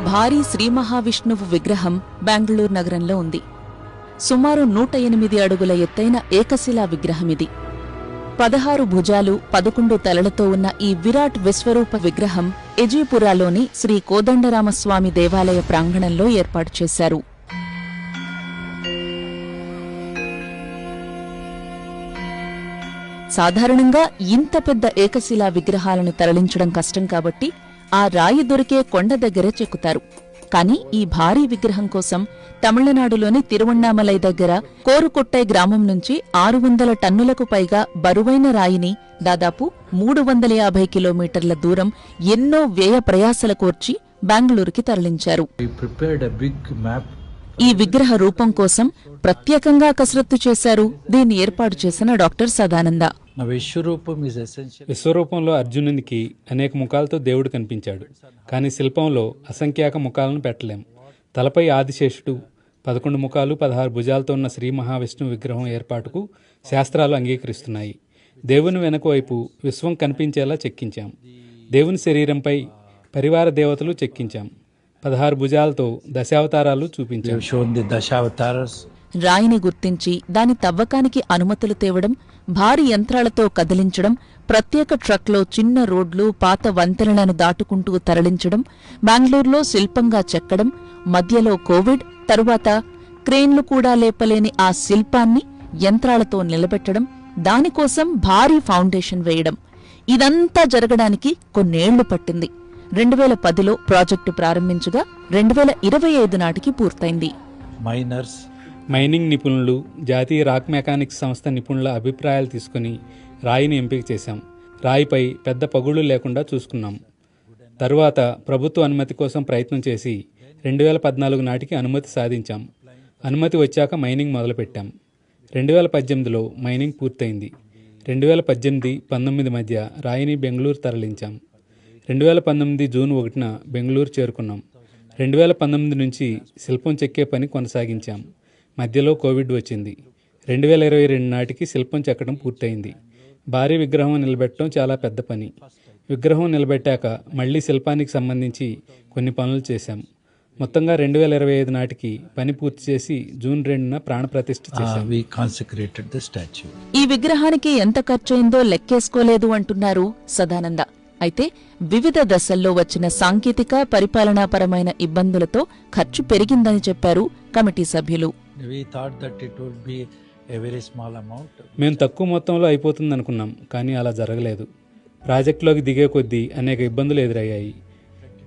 భారీ శ్రీ మహావిష్ణువు విగ్రహం బెంగళూరు నగరంలో ఉంది. సుమారు 108 అడుగుల ఎత్తైన ఏకశిలా విగ్రహమిది. 16 భుజాలు 11 తలలతో ఉన్న ఈ విరాట్ విశ్వరూప విగ్రహం ఎజీపురాలోని శ్రీ కోదండరామస్వామి దేవాలయ ప్రాంగణంలో ఏర్పాటు చేశారు. సాధారణంగా ఇంత పెద్ద ఏకశిలా విగ్రహాలను తరలించడం కష్టం కాబట్టి ఆ రాయి దొరికే కొండ దగ్గరే చెక్కుతారు. కాని ఈ భారీ విగ్రహం కోసం తమిళనాడులోని తిరువణ్ణామలై దగ్గర కోరుకొట్టై గ్రామం నుంచి 600 టన్నులకు పైగా బరువైన రాయిని దాదాపు 350 కిలోమీటర్ల దూరం ఎన్నో వ్యయ ప్రయాసల కోర్చి బెంగళూరుకి తరలించారు. ఈ విగ్రహ రూపం కోసం ప్రత్యేకంగా కసరత్తు చేశారు దీన్ని ఏర్పాటు చేసిన డాక్టర్ సదానంద. విశ్వరూపంలో అర్జునునికి అనేక ముఖాలతో దేవుడు కనిపించాడు. కానీ శిల్పంలో అసంఖ్యాక ముఖాలను పెట్టలేం. తలపై ఆదిశేషుడు, 11 ముఖాలు 16 భుజాలతో ఉన్న శ్రీ మహావిష్ణువు విగ్రహం ఏర్పాటుకు శాస్త్రాలు అంగీకరిస్తున్నాయి. దేవుని వెనుక వైపు విశ్వం కనిపించేలా చెక్కించాం. దేవుని శరీరంపై పరివార దేవతలు చెక్కించాం. 16 భుజాలతో దశావతారాలు చూపించాం. రాయిని గుర్తించి దాని తవ్వకానికి అనుమతులు తేవడం, భారీ యంత్రాలతో కదిలించడం, ప్రత్యేక ట్రక్లో చిన్న రోడ్లు పాత వంతెనలను దాటుకుంటూ తరలించడం, బెంగళూరులో శిల్పంగా చెక్కడం, మధ్యలో కోవిడ్, తరువాత క్రేన్లు కూడా లేపలేని ఆ శిల్పాన్ని యంత్రాలతో నిలబెట్టడం, దానికోసం భారీ ఫౌండేషన్ వేయడం, ఇదంతా జరగడానికి కొన్నేళ్లు పట్టింది. 2010లో ప్రాజెక్టు ప్రారంభించగా 2025 నాటికి పూర్తయింది. మైనింగ్ నిపుణులు, జాతీయ రాక్ మెకానిక్స్ సంస్థ నిపుణుల అభిప్రాయాలు తీసుకుని రాయిని ఎంపిక చేశాం. రాయిపై పెద్ద పగుళ్లు లేకుండా చూసుకున్నాం. తరువాత ప్రభుత్వ అనుమతి కోసం ప్రయత్నం చేసి 2014 నాటికి అనుమతి సాధించాం. అనుమతి వచ్చాక మైనింగ్ మొదలుపెట్టాం. 2018లో మైనింగ్ పూర్తయింది. 2018-19 మధ్య రాయిని బెంగళూరు తరలించాం. 2019 జూన్ 1న బెంగళూరు చేరుకున్నాం. 2019 నుంచి శిల్పం చెక్కే పని కొనసాగించాం. మధ్యలో కోవిడ్ వచ్చింది. 2022 నాటికి శిల్పం చెక్కడం పూర్తయింది. భారీ విగ్రహం నిలబెట్టడం చాలా పెద్ద పని. విగ్రహం నిలబెట్టాక మళ్లీ శిల్పానికి సంబంధించి కొన్ని పనులు చేశాం. మొత్తంగా 2025 నాటికి పని పూర్తి చేసి జూన్ 2న ప్రాణప్రతిష్ఠ చేశాం. ఈ విగ్రహానికి ఎంత ఖర్చయిందో లెక్కేసుకోలేదు అంటున్నారు సదానంద. అయితే వివిధ దశల్లో వచ్చిన సాంకేతిక పరిపాలనాపరమైన ఇబ్బందులతో ఖర్చు పెరిగిందని చెప్పారు కమిటీ సభ్యులు. మేము తక్కువ మొత్తంలో అయిపోతుందనుకున్నాం, కానీ అలా జరగలేదు. ప్రాజెక్టులోకి దిగే కొద్దీ అనేక ఇబ్బందులు ఎదురయ్యాయి.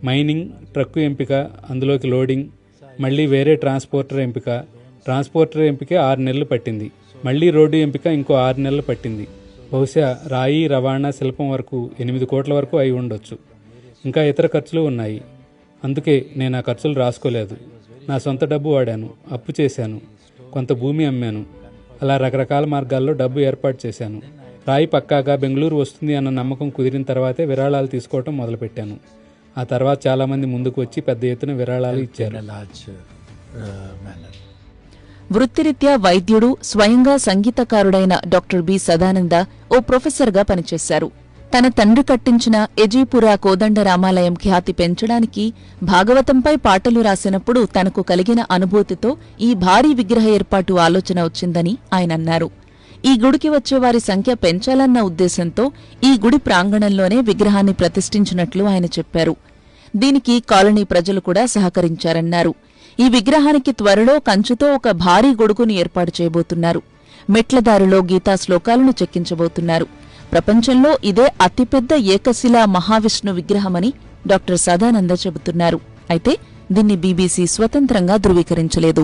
మైనింగ్, ట్రక్కు ఎంపిక, అందులోకి లోడింగ్, మళ్లీ వేరే ట్రాన్స్పోర్టర్ ఎంపిక 6 నెలలు పట్టింది. మళ్లీ రోడ్డు ఎంపిక ఇంకో 6 నెలలు పట్టింది. బహుశా రాయి, రవాణా, శిల్పం వరకు 8 కోట్ల వరకు అయి ఉండొచ్చు. ఇంకా ఇతర ఖర్చులు ఉన్నాయి. అందుకే నేను ఆ ఖర్చులు రాసుకోలేదు. నా సొంత డబ్బు వాడాను, అప్పు చేశాను, కొంత భూమి అమ్మాను. అలా రకరకాల మార్గాల్లో డబ్బు ఏర్పాటు చేశాను. రాయి పక్కాగా బెంగళూరు వస్తుంది అన్న నమ్మకం కుదిరిన తర్వాతే విరాళాలు తీసుకోవటం మొదలుపెట్టాను. ఆ తర్వాత చాలామంది ముందుకు వచ్చి పెద్ద ఎత్తున విరాళాలు ఇచ్చారు. వృత్తిరీత్యా వైద్యుడు, స్వయంగా సంగీతకారుడైన డాక్టర్ బి సదానంద ఓ ప్రొఫెసర్గా పనిచేశారు. తన తండ్రి కట్టించిన ఎజీపురా కోదండరామాలయం ఖ్యాతి పెంచడానికి భాగవతంపై పాటలు రాసినప్పుడు తనకు కలిగిన అనుభూతితో ఈ భారీ విగ్రహ ఏర్పాటు ఆలోచన వచ్చిందని ఆయన అన్నారు. ఈ గుడికి వచ్చేవారి సంఖ్య పెంచాలన్న ఉద్దేశంతో ఈ గుడి ప్రాంగణంలోనే విగ్రహాన్ని ప్రతిష్ఠించినట్లు ఆయన చెప్పారు. దీనికి కాలనీ ప్రజలు కూడా సహకరించారన్నారు. ఈ విగ్రహానికి త్వరలో కంచుతో ఒక భారీ గొడుగును ఏర్పాటు చేయబోతున్నారు. మెట్లదారిలో గీతా శ్లోకాలను చెక్కించబోతున్నారు. ప్రపంచంలో ఇదే అతిపెద్ద ఏకశిలా మహావిష్ణు విగ్రహమని డాక్టర్ సదానంద చెబుతున్నారు. అయితే దీన్ని బీబీసీ స్వతంత్రంగా ధృవీకరించలేదు.